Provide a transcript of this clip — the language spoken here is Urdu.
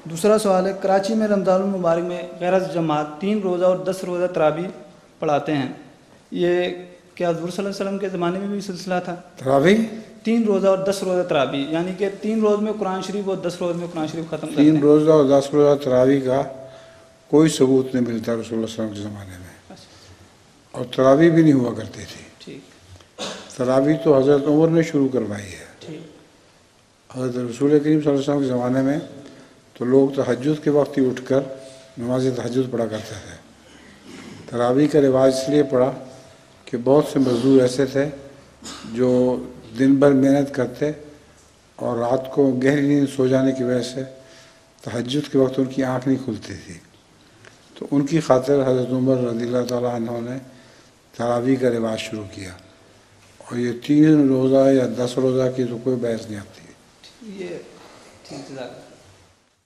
دوسرا سوال ہے، کراچی میں رمضان المبارک میں غیر جماعت 3 روزہ اور 10 روزہ تراویح پڑھاتے ہیں، یہ کیا حضور صلی اللہ علیہ وسلم کے زمانے میں بھی سلسلہ تھا؟ تراویح 3 روزہ اور 10 روزہ تراویح، یعنی کہ 3 روز میں قرآن شریف اور 10 روز میں قرآن شریف ختم کرتے ہیں۔ 3 روزہ اور 10 روزہ تراویح کا کوئی ثبوت نہیں ملتا رسول اللہ صلی اللہ علیہ وسلم کے زمانے میں، اور تراویح بھی نہیں ہوا کرتی تھی۔ تراویح تو حضرت عمر نے شروع کروائی ہے۔ حضرت رسول کریم صلی اللہ علیہ وسلم کے زمانے میں تو لوگ تہجد کے وقت ہی اٹھ کر نماز تہجد پڑھا کرتے تھے۔ تراویح کا رواج اس لیے پڑا کہ بہت سے مزدور ایسے تھے جو دن بھر محنت کرتے اور رات کو گہری نیند سو جانے کی وجہ سے تہجد کے وقت ان کی آنکھ نہیں کھلتی تھی، تو ان کی خاطر حضرت عمر رضی اللہ تعالیٰ عنہ نے تراویح کا رواج شروع کیا، اور یہ 3 روزہ یا 10 روزہ کی تو کوئی بحث نہیں آتی۔ یہ